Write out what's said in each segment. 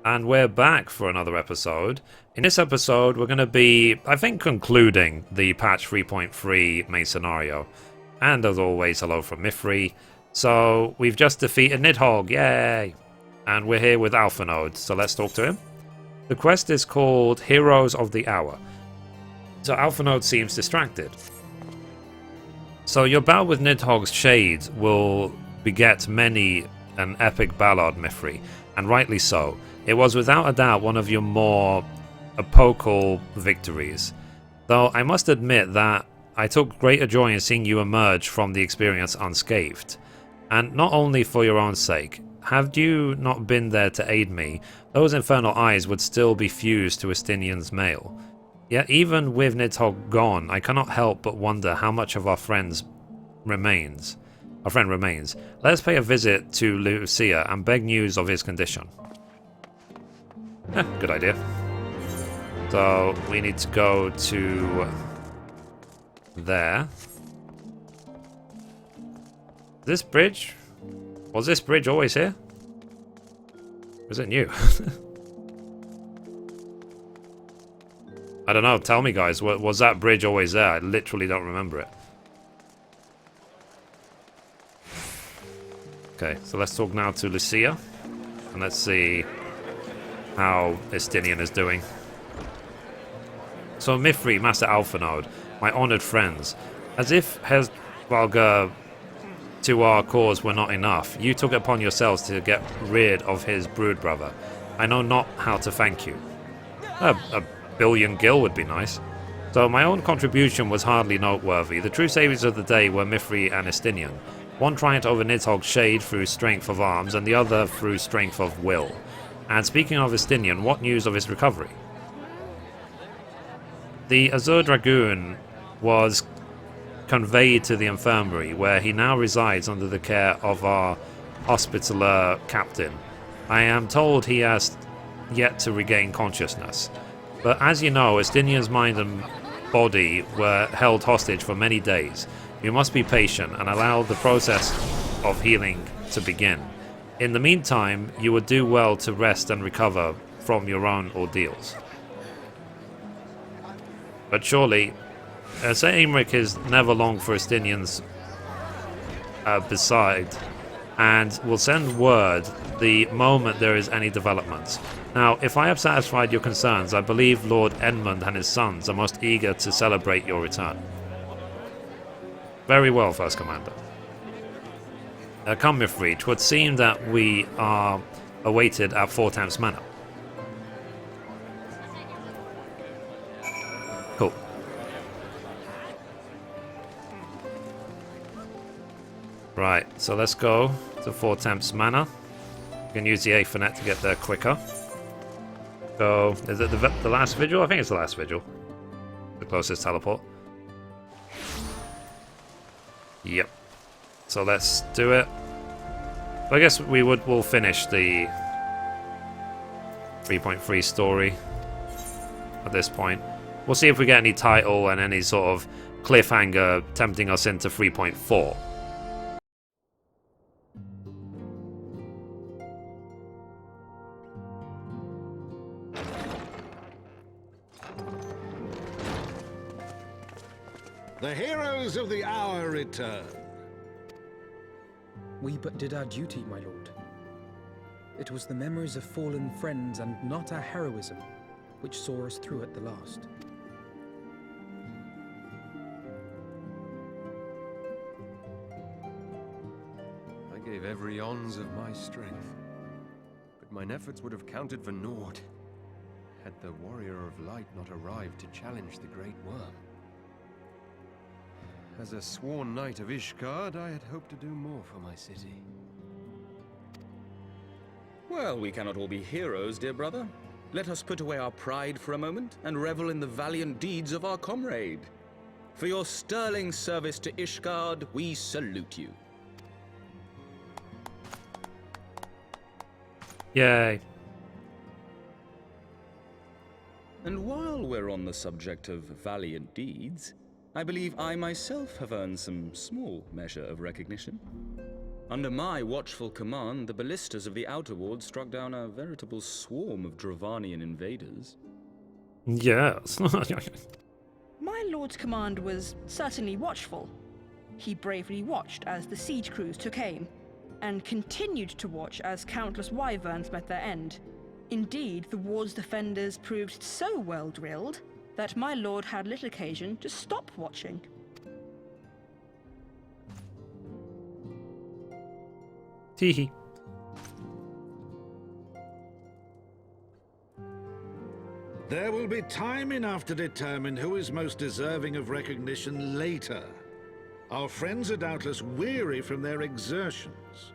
And we're back for another episode. In this episode, we're going to be, I think, concluding the patch 3.3 main scenario. And as always, hello from Mithrie. So, we've just defeated Nidhogg, yay! And we're here with Alpha Node, so let's talk to him. The quest is called Heroes of the Hour. So Alpha Node seems distracted. So your battle with Nidhogg's Shade will beget many an epic ballad, Mithrie, and rightly so. It was without a doubt one of your more epochal victories, though I must admit that I took greater joy in seeing you emerge from the experience unscathed. And not only for your own sake, had you not been there to aid me, those infernal eyes would still be fused to Estinian's mail. Yet even with Nidhogg gone, I cannot help but wonder how much of our friend remains. Let us pay a visit to Lucia and beg news of his condition. Good idea. So we need to go to there. This bridge? Was this bridge always here? Was it new? I don't know, tell me guys, was that bridge always there? I literally don't remember it. Okay, so let's talk now to Lucia. And let's see how Estinian is doing. So Mithrie, Master Alpha Node, my honoured friends, as if Heavensward to our cause were not enough, you took it upon yourselves to get rid of his brood brother. I know not how to thank you. A billion gil would be nice. So my own contribution was hardly noteworthy. The true saviors of the day were Mithrie and Estinian. One triumphed over Nidhogg's Shade through strength of arms, and the other through strength of will. And speaking of Estinian, what news of his recovery? The Azure Dragoon was conveyed to the infirmary, where he now resides under the care of our hospitaller captain. I am told he has yet to regain consciousness. But as you know, Estinian's mind and body were held hostage for many days. You must be patient and allow the process of healing to begin. In the meantime, you would do well to rest and recover from your own ordeals. But surely, Sir Aymeric is never long for Estinian's beside, and will send word the moment there is any developments. Now, if I have satisfied your concerns, I believe Lord Edmund and his sons are most eager to celebrate your return. Very well, First Commander. Come, Mithrie, 'twould seem that we are awaited at Four Temps Manor. Cool. Right, so let's go to Four Temps Manor. You can use the Aethernet to get there quicker. So, is it the last vigil? I think it's the last vigil. The closest teleport. Yep. So let's do it. I guess we'll finish the 3.3 story at this point. We'll see if we get any title and any sort of cliffhanger tempting us into 3.4. The heroes of the hour return. We but did our duty, my lord. It was the memories of fallen friends and not our heroism which saw us through at the last. I gave every ounce of my strength, but mine efforts would have counted for naught had the Warrior of Light not arrived to challenge the Great Worm. As a sworn knight of Ishgard, I had hoped to do more for my city. Well, we cannot all be heroes, dear brother. Let us put away our pride for a moment and revel in the valiant deeds of our comrade. For your sterling service to Ishgard, we salute you. Yay. And while we're on the subject of valiant deeds, I believe I myself have earned some small measure of recognition. Under my watchful command, the ballistas of the Outer Ward struck down a veritable swarm of Dravanian invaders. Yes. My lord's command was certainly watchful. He bravely watched as the siege crews took aim, and continued to watch as countless wyverns met their end. Indeed, the ward's defenders proved so well drilled that my lord had little occasion to stop watching. Teehee. There will be time enough to determine who is most deserving of recognition later. Our friends are doubtless weary from their exertions.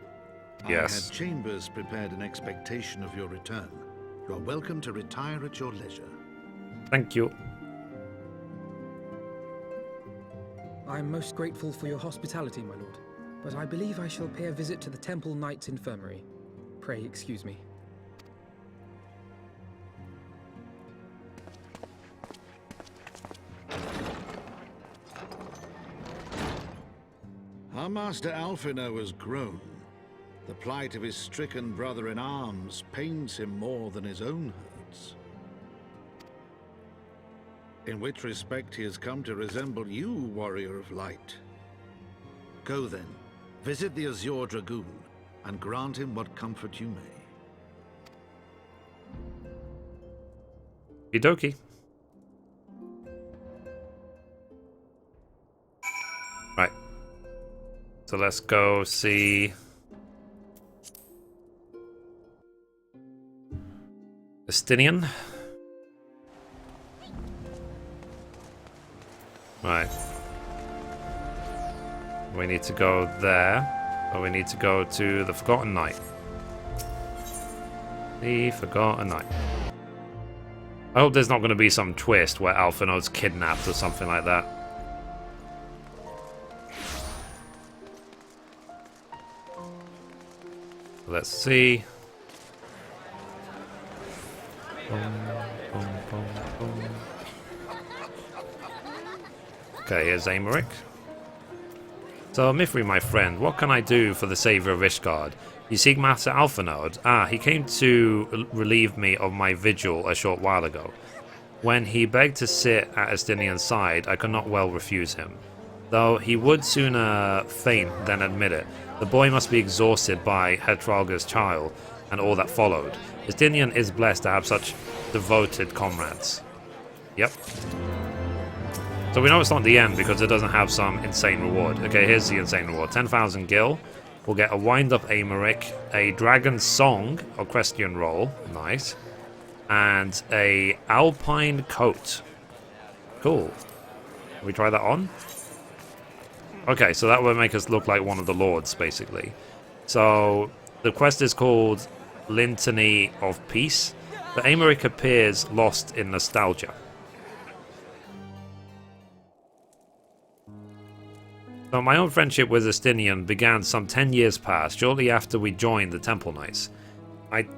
Yes. I have chambers prepared in expectation of your return. You are welcome to retire at your leisure. Thank you. I'm most grateful for your hospitality, my lord, but I believe I shall pay a visit to the Temple Knight's Infirmary. Pray excuse me. Our master Alphino has grown. The plight of his stricken brother-in-arms pains him more than his own hurts. In which respect he has come to resemble you, warrior of light. Go then, visit the Azure Dragoon, and grant him what comfort you may. Okie dokie. Right. So let's go see Estinian. Right. We need to go there, or we need to go to the Forgotten Knight. The Forgotten Knight. I hope there's not going to be some twist where Alphino's kidnapped or something like that. Let's see. Okay, here's Amaric. So, Mithrie, my friend, what can I do for the Saviour of Ishgard? You seek Master Alphinaud? Ah, he came to relieve me of my vigil a short while ago. When he begged to sit at Estinian's side, I could not well refuse him. Though he would sooner faint than admit it. The boy must be exhausted by Hetralga's child and all that followed. Estinian is blessed to have such devoted comrades. Yep. So we know it's not the end because it doesn't have some insane reward. Okay, here's the insane reward. 10,000 gil. We'll get a wind-up Amaric, a dragon song or question roll. Nice. And a alpine coat. Cool. Can we try that on? Okay, so that would make us look like one of the lords, basically. So the quest is called Litany of Peace. The Amaric appears lost in nostalgia. So my own friendship with Estinian began some 10 years past, shortly after we joined the Temple Knights. I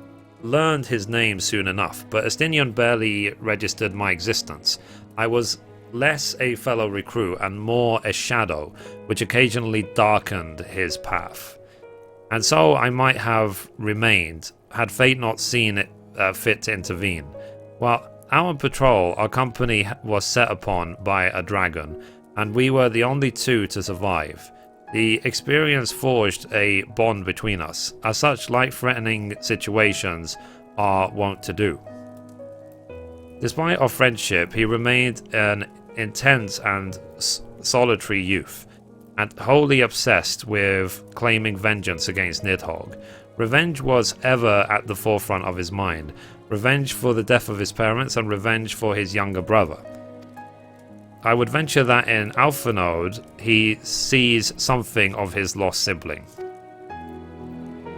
learned his name soon enough, but Estinian barely registered my existence. I was less a fellow recruit and more a shadow, which occasionally darkened his path. And so I might have remained, had fate not seen it fit to intervene. While our patrol, our company was set upon by a dragon, and we were the only two to survive. The experience forged a bond between us, as such life-threatening situations are wont to do. Despite our friendship, he remained an intense and solitary youth, and wholly obsessed with claiming vengeance against Nidhogg. Revenge was ever at the forefront of his mind. Revenge for the death of his parents and revenge for his younger brother. I would venture that in Alphinaud, he sees something of his lost sibling.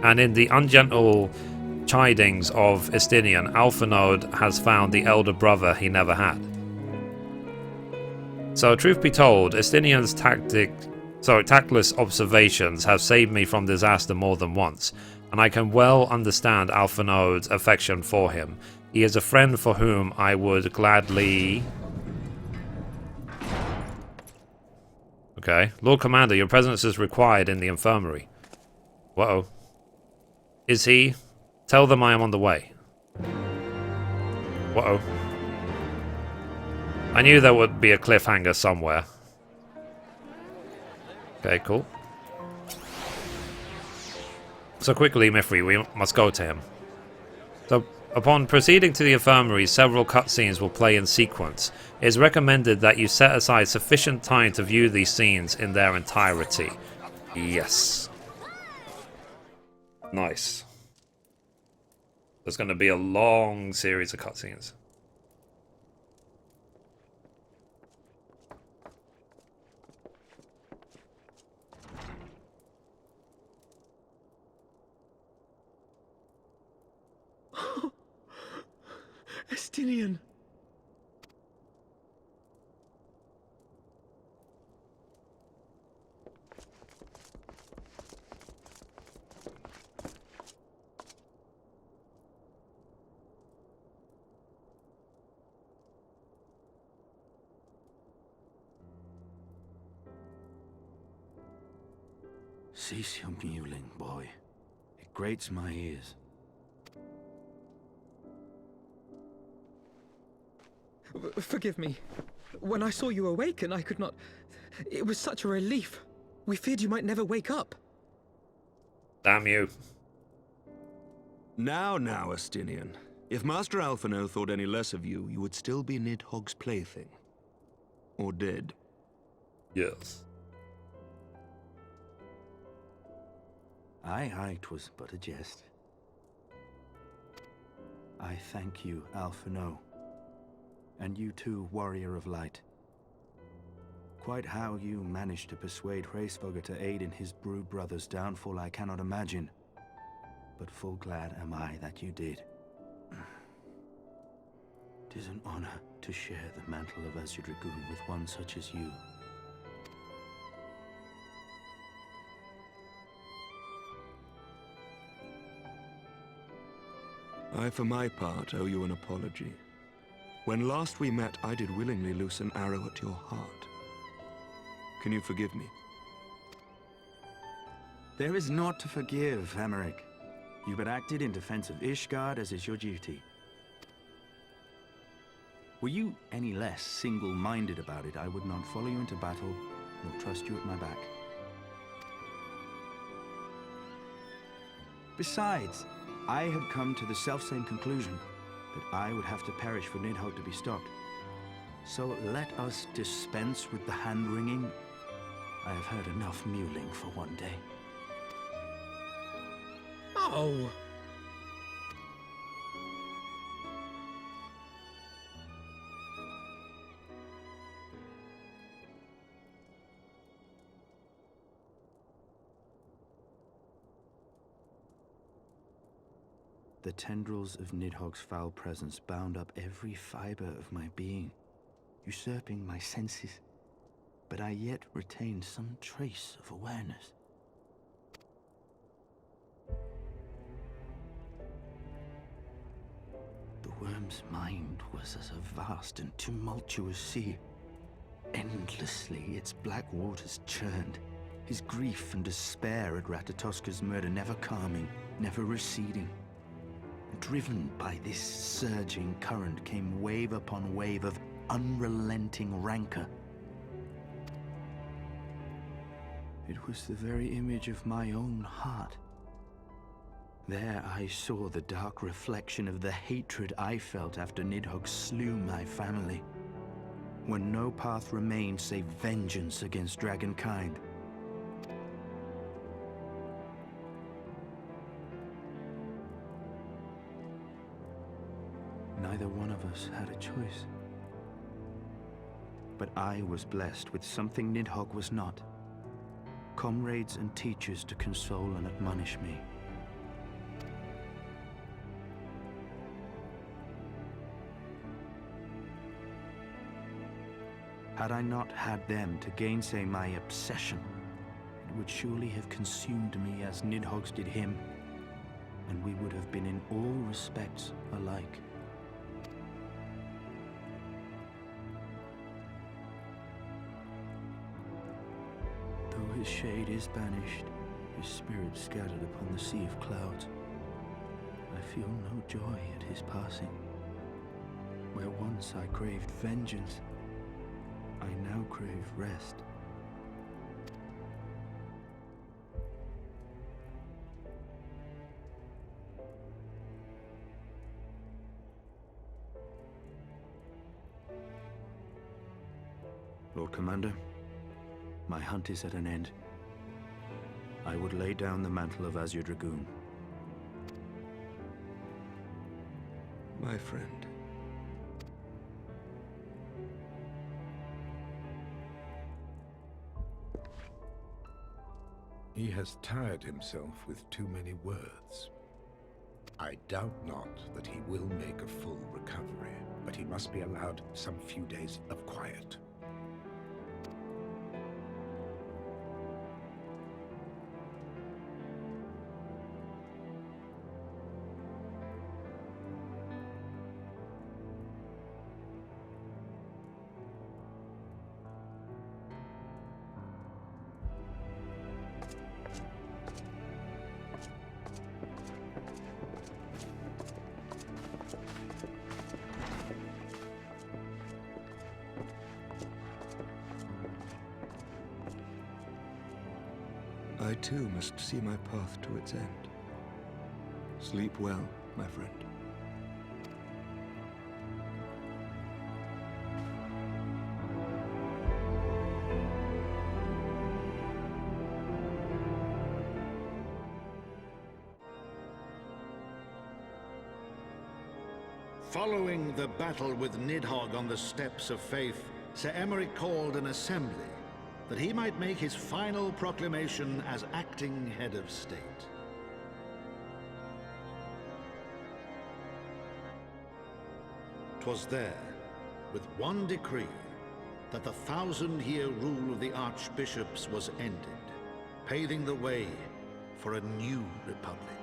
And in the ungentle chidings of Estinian, Alphinaud has found the elder brother he never had. So, truth be told, Estinian's tactless observations have saved me from disaster more than once, and I can well understand Alphinaud's affection for him. He is a friend for whom I would gladly... Okay. Lord Commander, your presence is required in the infirmary. Whoa. Is he? Tell them I am on the way. Whoa. I knew there would be a cliffhanger somewhere. Okay, cool. So quickly, Mithrie, we must go to him. So, upon proceeding to the infirmary, several cutscenes will play in sequence. It is recommended that you set aside sufficient time to view these scenes in their entirety. Yes. Nice. There's going to be a long series of cutscenes. Estinian! Cease your mewling, boy. It grates my ears. Forgive me. When I saw you awaken, I could not... It was such a relief. We feared you might never wake up. Damn you. Now, Estinian. If Master Alphino thought any less of you, you would still be Nidhogg's plaything. Or dead. Yes. Aye, 'twas but a jest. I thank you, Alphino. And you too, Warrior of Light. Quite how you managed to persuade Hraesvogr to aid in his brood brother's downfall I cannot imagine. But full glad am I that you did. 'Tis an honor to share the mantle of Azure Dragoon with one such as you. I, for my part, owe you an apology. When last we met, I did willingly loose an arrow at your heart. Can you forgive me? There is naught to forgive, Emmerich. You but acted in defense of Ishgard as is your duty. Were you any less single-minded about it, I would not follow you into battle, nor trust you at my back. Besides, I had come to the selfsame conclusion, that I would have to perish for Nidhogg to be stopped. So let us dispense with the hand-wringing. I have heard enough mewling for one day. Oh! The tendrils of Nidhogg's foul presence bound up every fiber of my being, usurping my senses, but I yet retained some trace of awareness. The worm's mind was as a vast and tumultuous sea. Endlessly its black waters churned, his grief and despair at Ratatoska's murder never calming, never receding. Driven by this surging current came wave upon wave of unrelenting rancor. It was the very image of my own heart. There I saw the dark reflection of the hatred I felt after Nidhogg slew my family, when no path remained save vengeance against dragonkind. Neither one of us had a choice. But I was blessed with something Nidhogg was not. Comrades and teachers to console and admonish me. Had I not had them to gainsay my obsession, it would surely have consumed me as Nidhogg's did him, and we would have been in all respects alike. Though his shade is banished, his spirit scattered upon the sea of clouds. I feel no joy at his passing. Where once I craved vengeance, I now crave rest. Lord Commander, my hunt is at an end. I would lay down the mantle of Azure Dragoon. My friend. He has tired himself with too many words. I doubt not that he will make a full recovery, but he must be allowed some few days of quiet. I too must see my path to its end. Sleep well, my friend. Following the battle with Nidhogg on the Steps of Faith, Sir Emeric called an assembly that he might make his final proclamation as acting head of state. 'Twas there, with one decree, that the 1,000-year rule of the archbishops was ended, paving the way for a new republic.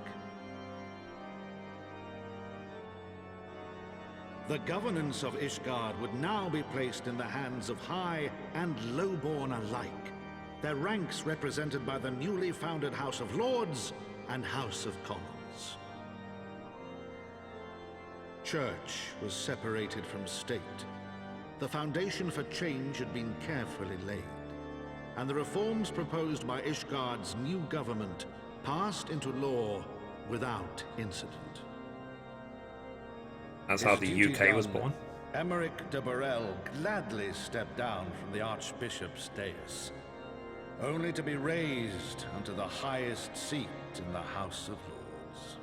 The governance of Ishgard would now be placed in the hands of high and lowborn alike, their ranks represented by the newly founded House of Lords and House of Commons. Church was separated from state. The foundation for change had been carefully laid, and the reforms proposed by Ishgard's new government passed into law without incident. That's how the His duty UK was done, born. Emeric de Burrell gladly stepped down from the Archbishop's dais, only to be raised unto the highest seat in the House of Lords.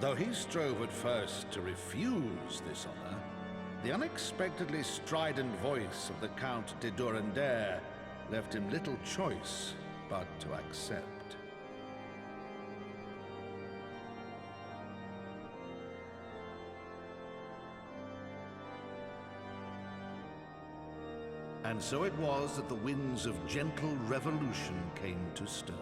Though he strove at first to refuse this honor, the unexpectedly strident voice of the Count de Durandare left him little choice but to accept. And so it was that the winds of gentle revolution came to stir.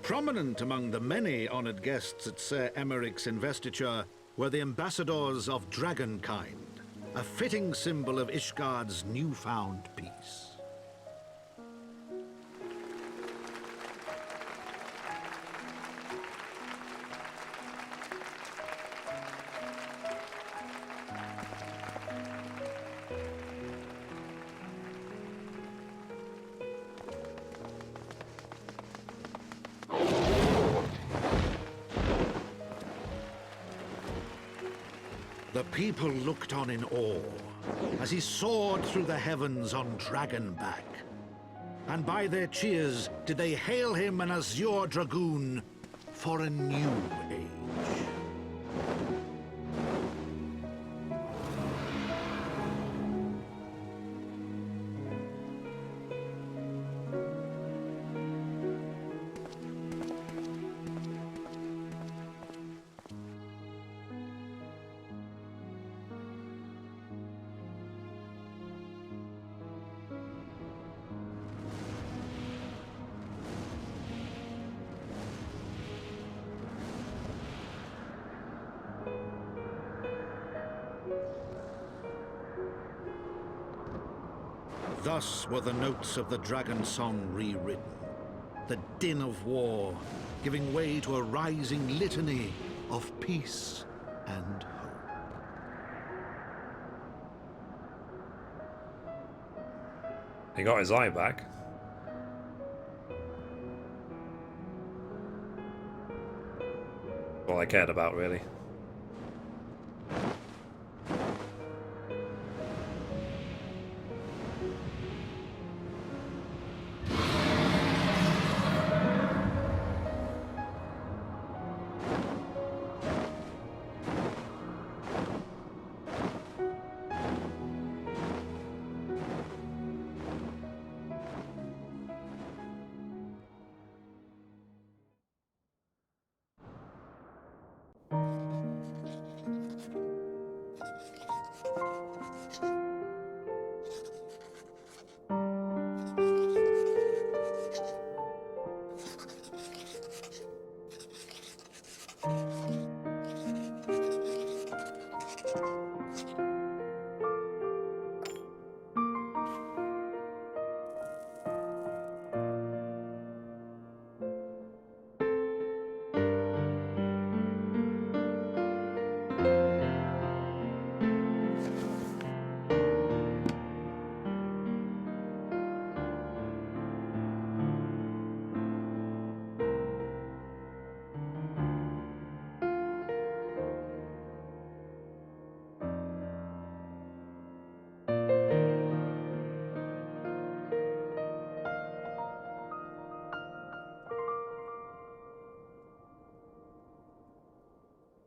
Prominent among the many honored guests at Sir Emeric's investiture were the ambassadors of Dragonkind, a fitting symbol of Ishgard's newfound peace. The people looked on in awe as he soared through the heavens on Dragonback. And by their cheers did they hail him an Azure Dragoon for a new age. Thus were the notes of the dragon song rewritten. The din of war, giving way to a rising litany of peace and hope. He got his eye back. All I cared about, really.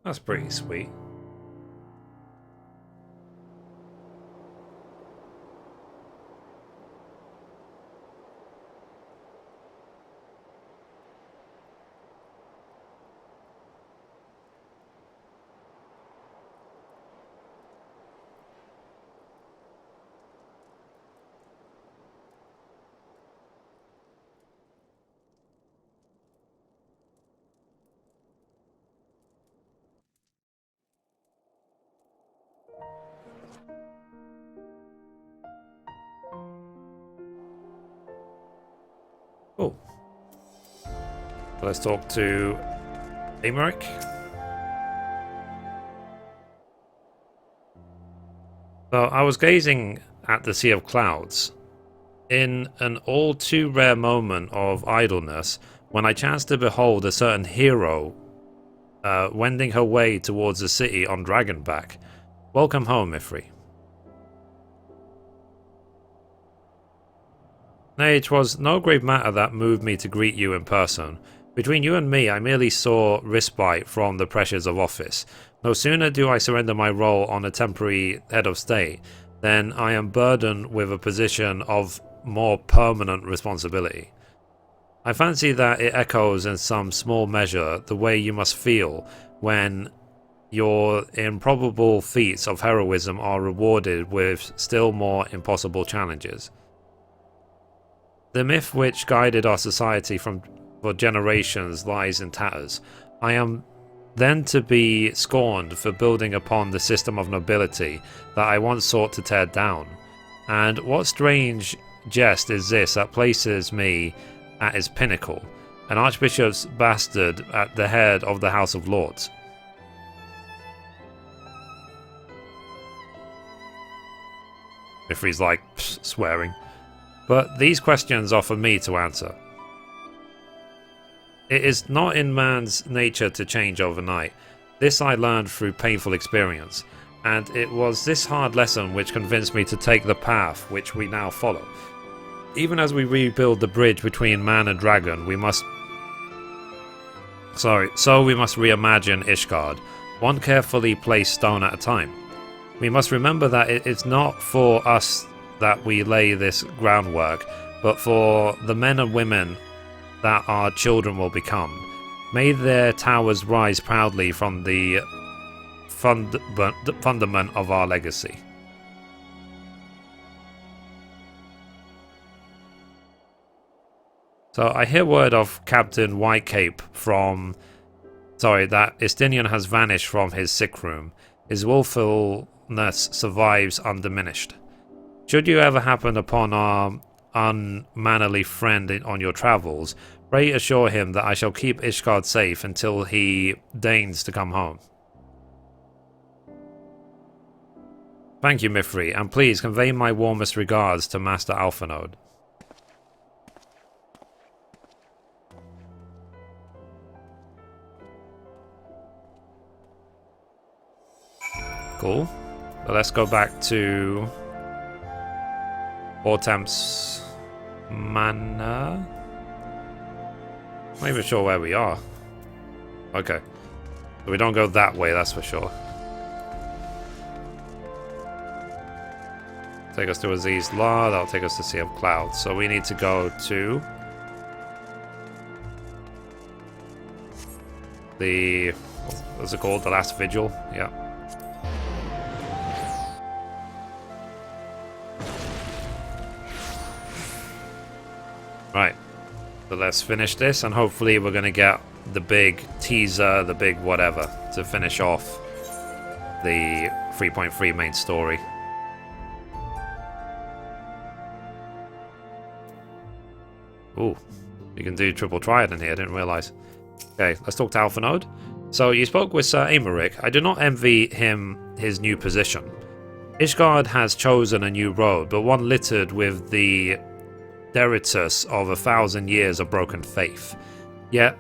That's pretty sweet. Cool. So let's talk to Amaric. So I was gazing at the sea of clouds in an all too rare moment of idleness when I chanced to behold a certain hero wending her way towards the city on Dragonback. Welcome home, Mithrie. Nay, 'twas no grave matter that moved me to greet you in person. Between you and me, I merely saw respite from the pressures of office. No sooner do I surrender my role on a temporary head of state, than I am burdened with a position of more permanent responsibility. I fancy that it echoes in some small measure the way you must feel when your improbable feats of heroism are rewarded with still more impossible challenges. The myth which guided our society for generations lies in tatters. I am then to be scorned for building upon the system of nobility that I once sought to tear down. And what strange jest is this that places me at its pinnacle, an archbishop's bastard at the head of the House of Lords? Mithrie's like swearing. But these questions are for me to answer. It is not in man's nature to change overnight. This I learned through painful experience, and it was this hard lesson which convinced me to take the path which we now follow. Even as we rebuild the bridge between man and dragon, we must reimagine Ishgard, one carefully placed stone at a time. We must remember that it's not for us that we lay this groundwork, but for the men and women that our children will become. May their towers rise proudly from the fundament of our legacy. So I hear word of Captain Whitecape that Istinian has vanished from his sick room. His willfulness survives undiminished. Should you ever happen upon our unmannerly friend on your travels, pray assure him that I shall keep Ishgard safe until he deigns to come home. Thank you, Mithrie, and please convey my warmest regards to Master Alphanode. Cool. So let's go back to Hortamp's Manor. Not even sure where we are. Okay. So we don't go that way, that's for sure. Take us to Aziz La, that'll take us to Sea of Clouds. So we need to go to the, what's it called? The Last Vigil? Yeah. Right. So let's finish this, and hopefully we're going to get the big teaser, the big whatever, to finish off the 3.3 main story. Ooh, you can do triple trident here, I didn't realise. Okay, let's talk to Alphanode. So, you spoke with Sir Aymeric. I do not envy him his new position. Ishgard has chosen a new road, but one littered with the detritus of 1,000 years of broken faith. Yet,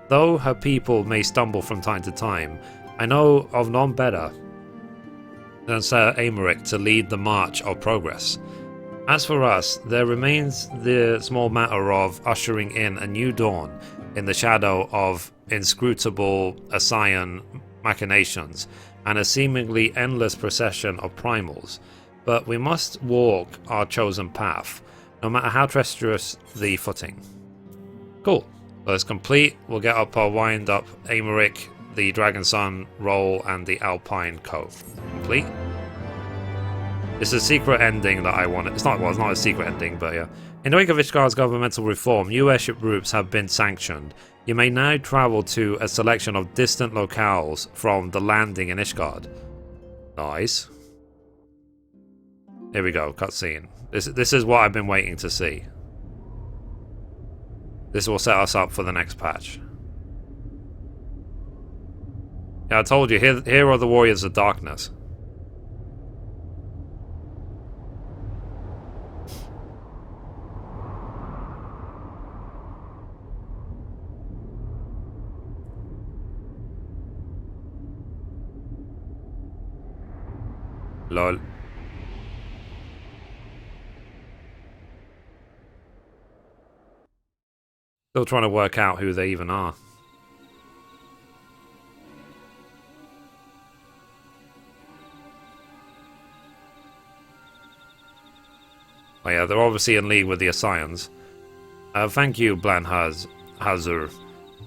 though her people may stumble from time to time, I know of none better than Sir Aymeric to lead the march of progress. As for us, there remains the small matter of ushering in a new dawn in the shadow of inscrutable Ascian machinations and a seemingly endless procession of primals. But we must walk our chosen path, no matter how treacherous the footing. Cool. So it's complete. We'll get up our wind up Aymeric, the Dragon Sun role, and the Alpine Co. Complete. It's a secret ending that I wanted. It's not a secret ending, but yeah. In the wake of Ishgard's governmental reform, new airship routes have been sanctioned. You may now travel to a selection of distant locales from the landing in Ishgard. Nice. Here we go, cutscene. This is what I've been waiting to see. This will set us up for the next patch. Yeah, I told you, here are the Warriors of Darkness. Lol. Still trying to work out who they even are. Oh yeah, they're obviously in league with the Ascians. Thank you, Blanhazur.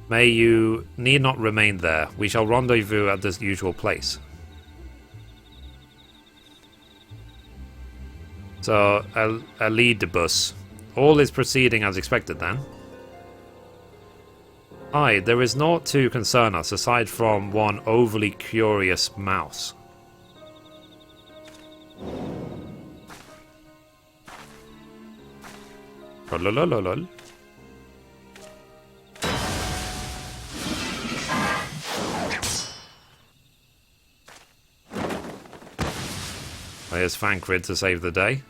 May you need not remain there. We shall rendezvous at this usual place. So, Alidibus. All is proceeding as expected then. Aye, there is naught to concern us aside from one overly curious mouse. Lolololol. There's Fancrid to save the day.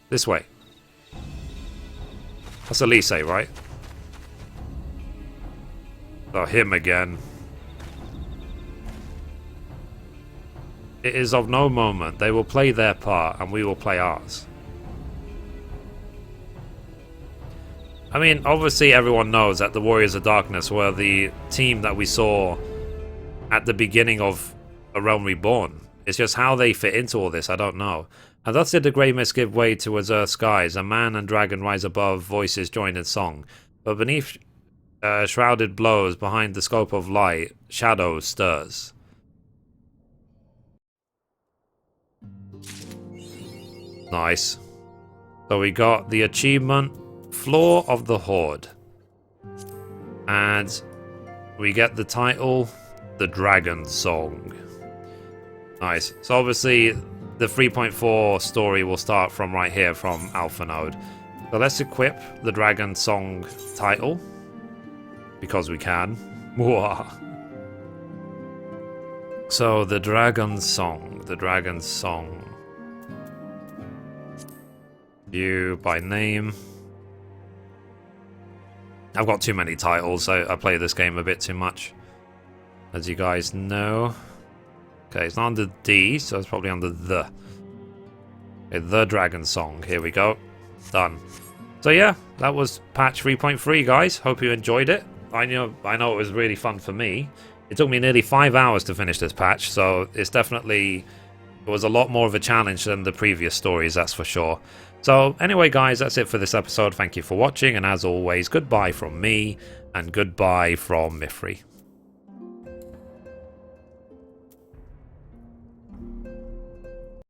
This way. That's Elise, right? Oh, him again. It is of no moment. They will play their part and we will play ours. I mean, obviously everyone knows that the Warriors of Darkness were the team that we saw at the beginning of A Realm Reborn. It's just how they fit into all this, I don't know. And thus did the grey mist give way to azure skies, a man and dragon rise above, voices joined in song. But beneath shrouded blows, behind the scope of light, shadow stirs. Nice. So we got the achievement, Floor of the Horde. And we get the title, The Dragon Song. Nice. So obviously, the 3.4 story will start from right here, from Alpha Node. So let's equip the Dragon Song title, because we can. So the Dragon Song, View by name. I've got too many titles, so I play this game a bit too much, as you guys know. Okay, it's not under D, so it's probably under the. Okay, the Dragon Song. Here we go. Done. So yeah, that was patch 3.3, guys. Hope you enjoyed it. I know it was really fun for me. It took me nearly 5 hours to finish this patch, so it was a lot more of a challenge than the previous stories, that's for sure. So anyway, guys, that's it for this episode. Thank you for watching, and as always, goodbye from me, and goodbye from Mithrie.